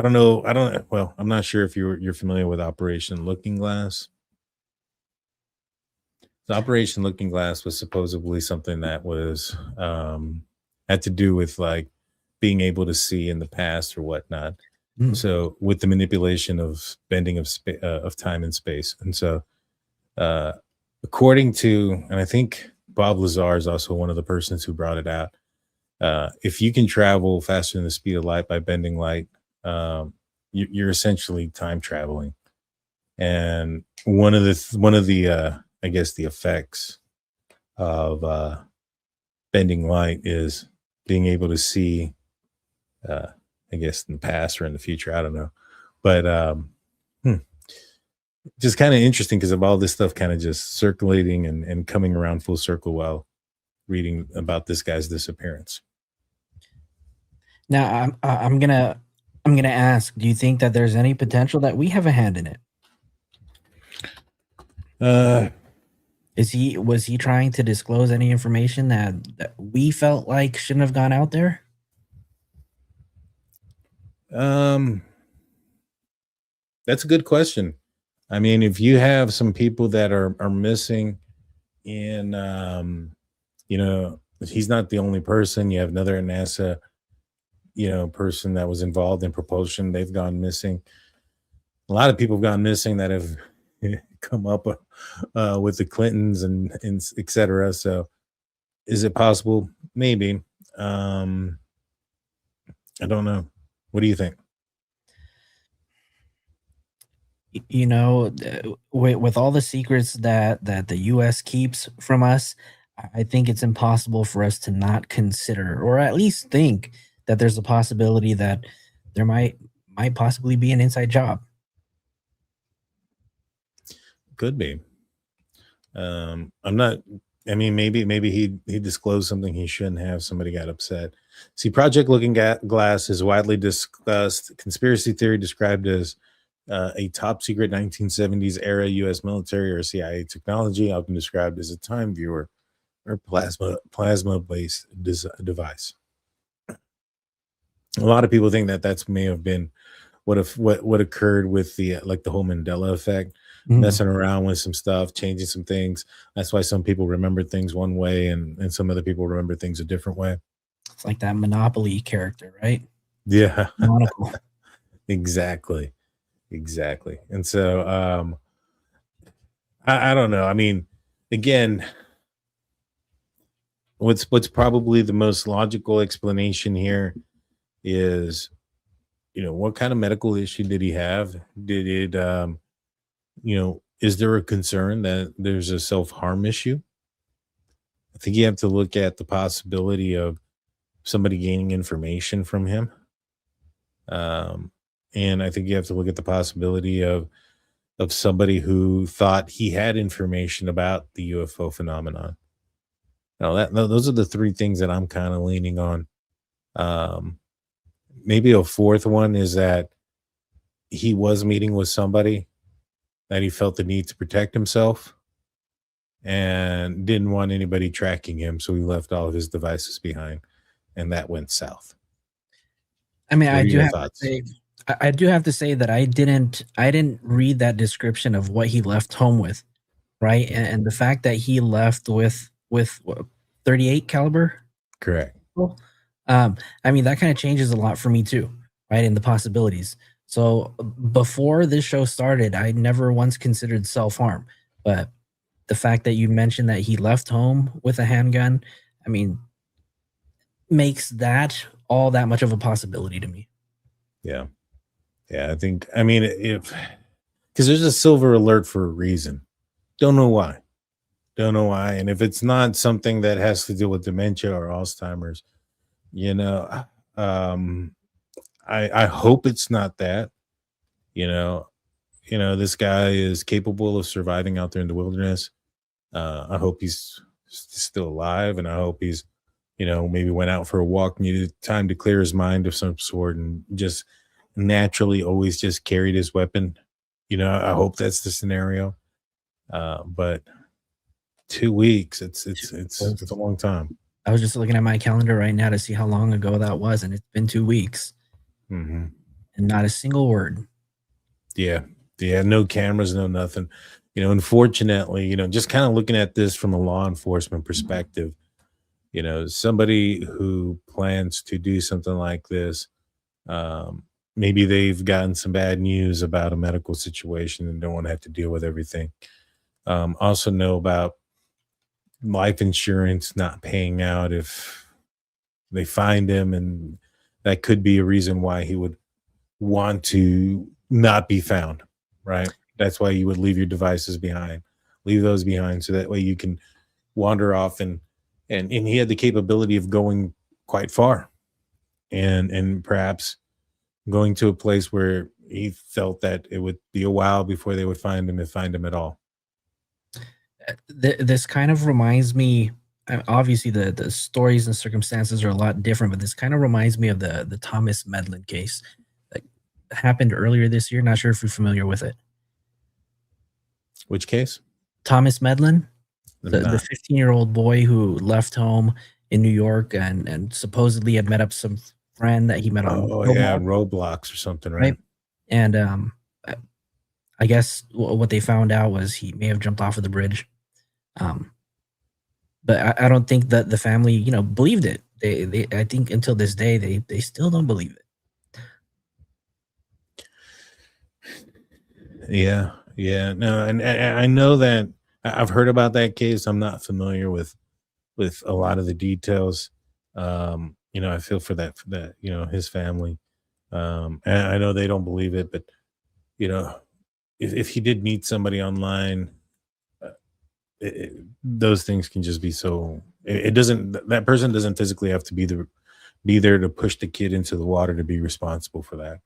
Speaker 3: don't know. Well, I'm not sure if you're familiar with Operation Looking Glass. The Operation Looking Glass was supposedly something that was had to do with like being able to see in the past or whatnot. So with the manipulation of bending of time and space. And so according to, and I think Bob Lazar is also one of the persons who brought it out. If you can travel faster than the speed of light by bending light, you're essentially time traveling. And one of the I guess the effects of bending light is being able to see, I guess in the past or in the future, I don't know. But just kind of interesting because of all this stuff kind of just circulating and coming around full circle while reading about this guy's disappearance.
Speaker 4: Now, I'm gonna ask, do you think that there's any potential that we have a hand in it? Was he trying to disclose any information that we felt like shouldn't have gone out there?
Speaker 3: That's a good question. I mean, if you have some people that are missing in, he's not the only person. You have another NASA, person that was involved in propulsion. They've gone missing. A lot of people have gone missing that have come up with the Clintons and et cetera. So is it possible? Maybe. I don't know. What do you think?
Speaker 4: With all the secrets that the U.S. keeps from us, I think it's impossible for us to not consider, or at least think, that there's a possibility that there might possibly be an inside job.
Speaker 3: Could be. I'm not. I mean, maybe he disclosed something he shouldn't have. Somebody got upset. See, Project Looking Glass is widely discussed conspiracy theory described as a top secret 1970s era U.S. military or CIA technology, often described as a time viewer or plasma based device. A lot of people think that may have been what occurred with the the whole Mandela effect, messing around with some stuff, changing some things. That's why some people remember things one way and some other people remember things a different way.
Speaker 4: It's like that Monopoly character, right?
Speaker 3: Yeah,
Speaker 4: Monocle.
Speaker 3: exactly. And so I don't know. I mean, again, what's probably the most logical explanation here is, what kind of medical issue did he have? Did it is there a concern that there's a self-harm issue? I think you have to look at the possibility of somebody gaining information from him. And I think you have to look at the possibility of somebody who thought he had information about the UFO phenomenon. Now those are the three things that I'm kind of leaning on. Maybe a fourth one is that he was meeting with somebody that he felt the need to protect himself and didn't want anybody tracking him, so he left all of his devices behind, and that went south.
Speaker 4: I mean,
Speaker 3: What are your thoughts?
Speaker 4: I do have to say that I didn't read that description of what he left home with, right? And the fact that he left with what, 38 caliber.
Speaker 3: Correct.
Speaker 4: I mean, that kind of changes a lot for me too, right? In the possibilities. So before this show started, I never once considered self-harm, but the fact that you mentioned that he left home with a handgun, I mean, makes that all that much of a possibility to me.
Speaker 3: Yeah. I think, I mean, because there's a silver alert for a reason. Don't know why. And if it's not something that has to do with dementia or Alzheimer's, I hope it's not that. This guy is capable of surviving out there in the wilderness. I hope he's still alive, and I hope he's, maybe went out for a walk, needed time to clear his mind of some sort, and just naturally always just carried his weapon. I hope that's the scenario. But 2 weeks, it's a long time.
Speaker 4: I was just looking at my calendar right now to see how long ago that was, and it's been 2 weeks.
Speaker 3: Mm-hmm.
Speaker 4: And not a single word.
Speaker 3: Yeah. No cameras, no nothing. Unfortunately, just kind of looking at this from a law enforcement perspective, somebody who plans to do something like this, maybe they've gotten some bad news about a medical situation and don't want to have to deal with everything. Also know about life insurance not paying out if they find him, and that could be a reason why he would want to not be found, right? That's why you would leave your devices behind, leave those behind, so that way you can wander off, and he had the capability of going quite far, and perhaps going to a place where he felt that it would be a while before they would find him, if find him at all.
Speaker 4: This kind of reminds me obviously the stories and circumstances are a lot different, but this kind of reminds me of the Thomas Medlin case that happened earlier this year. Not sure if you're familiar with it.
Speaker 3: Which case?
Speaker 4: Thomas Medlin,
Speaker 3: I'm
Speaker 4: the
Speaker 3: not.
Speaker 4: 15-year-old boy who left home in New York and supposedly had met up some friend that he met on
Speaker 3: Oh yeah,
Speaker 4: Roblox,
Speaker 3: Roblox or something,
Speaker 4: right?
Speaker 3: right?
Speaker 4: And I guess what they found out was he may have jumped off of the bridge. But I don't think that the family, you know, believed it. They I think until this day they still don't believe it.
Speaker 3: Yeah, yeah. No, and I know that I've heard about that case. I'm not familiar with a lot of the details. You know, I feel for that, you know, his family. And I know they don't believe it, but you know, if he did meet somebody online, uh, those things can just be so. It doesn't. That person doesn't physically have to be there to push the kid into the water to be responsible for that.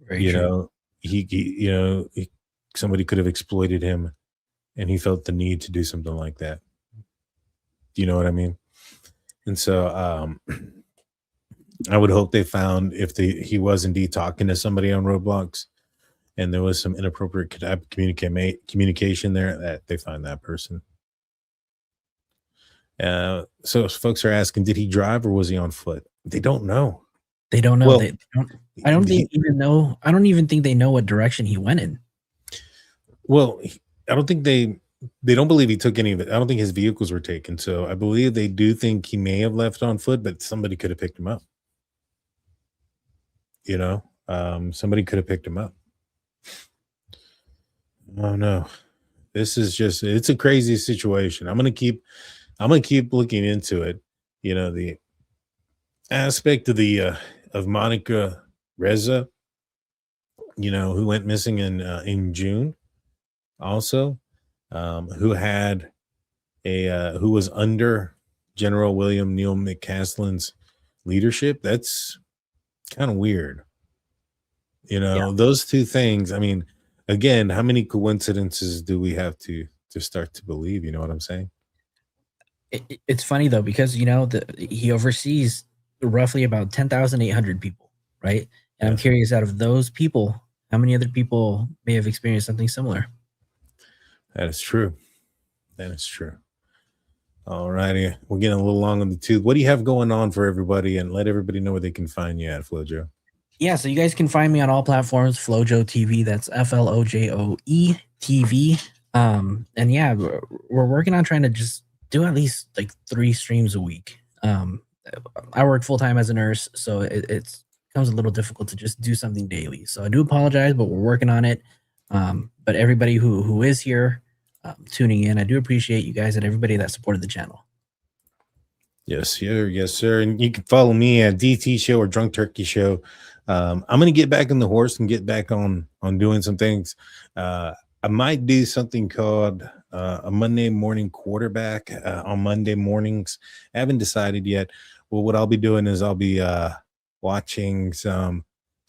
Speaker 4: Very
Speaker 3: You
Speaker 4: true.
Speaker 3: know, you know, somebody could have exploited him, and he felt the need to do something like that. Do you know what I mean? And so, I would hope they found if he was indeed talking to somebody on Roblox, and there was some inappropriate communication there, that they find that person. So folks are asking, did he drive or was he on foot? They don't know.
Speaker 4: They don't know.
Speaker 3: Well,
Speaker 4: They don't. I don't
Speaker 3: he-
Speaker 4: think even know. I don't even think they know what direction he went in.
Speaker 3: Well, I don't think they don't believe he took any of it. I don't think his vehicles were taken. So I believe they do think he may have left on foot, but somebody could have picked him up. You know, somebody could have picked him up. Oh no, this is just, it's a crazy situation. I'm gonna keep looking into it. You know, the aspect of Monica Reza, you know, who went missing in June, also, who had who was under General William Neal McCasland's leadership. That's kind of weird. You know, those two things. I mean, again, how many coincidences do we have to start to believe? You know what I'm saying?
Speaker 4: It's funny though because you know he oversees roughly about 10,800 people, right? And I'm
Speaker 3: Yes.
Speaker 4: curious, out of those people, how many other people may have experienced something similar?
Speaker 3: That is true. That is true. All righty. We're getting a little long on the tooth. What do you have going on for everybody? And let everybody know where they can find you at, Flojo.
Speaker 4: Yeah, so you guys can find me on all platforms, Flojo TV. That's FLOJOE TV. And yeah, we're working on trying to just do at least like 3 streams a week. I work full time as a nurse, so it becomes a little difficult to just do something daily. So I do apologize, but we're working on it. But everybody who is here tuning in, I do appreciate you guys and everybody that supported the channel.
Speaker 3: Yes, sir. Yes, sir. And you can follow me at DT Show or Drunk Turkey Show. I'm going to get back on the horse and get back on doing some things. I might do something called a Monday morning quarterback on Monday mornings. I haven't decided yet. Well, what I'll be doing is I'll be watching some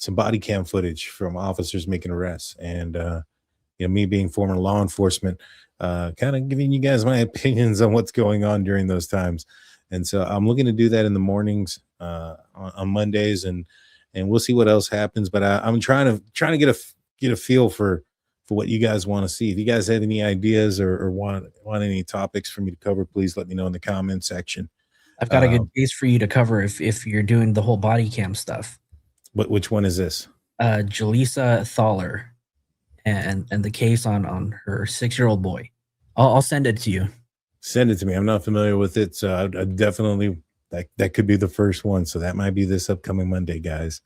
Speaker 3: body cam footage from officers making arrests, and you know, me being former law enforcement, kind of giving you guys my opinions on what's going on during those times. And so I'm looking to do that in the mornings on Mondays, and we'll see what else happens. But I'm trying to get a feel for what you guys want to see. If you guys have any ideas or want any topics for me to cover, please let me know in the comment section.
Speaker 4: I've got a good case for you to cover if you're doing the whole body cam stuff.
Speaker 3: Which one is this?
Speaker 4: Jaleesa Thaller and the case on her 6-year-old boy. I'll send it to you.
Speaker 3: Send it to me. I'm not familiar with it, so I definitely that could be the first one. So that might be this upcoming Monday, guys.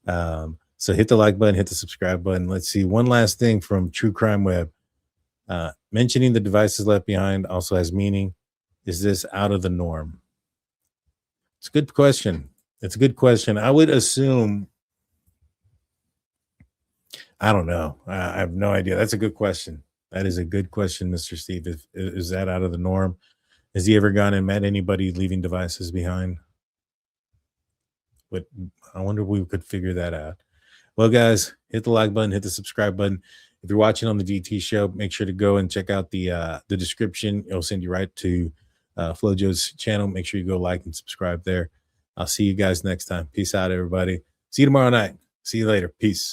Speaker 3: So hit the like button, hit the subscribe button. Let's see. One last thing from True Crime Web. Mentioning the devices left behind also has meaning. Is this out of the norm? It's a good question. It's a good question. I would assume. I don't know. I have no idea. That's a good question. That is a good question, Mr. Steve. Is that out of the norm? Has he ever gone and met anybody leaving devices behind? But I wonder if we could figure that out. Well, guys, hit the like button, hit the subscribe button. If you're watching on the DT show, make sure to go and check out the description. It'll send you right to FloJo's channel. Make sure you go like and subscribe there. I'll see you guys next time. Peace out, everybody. See you tomorrow night. See you later. Peace.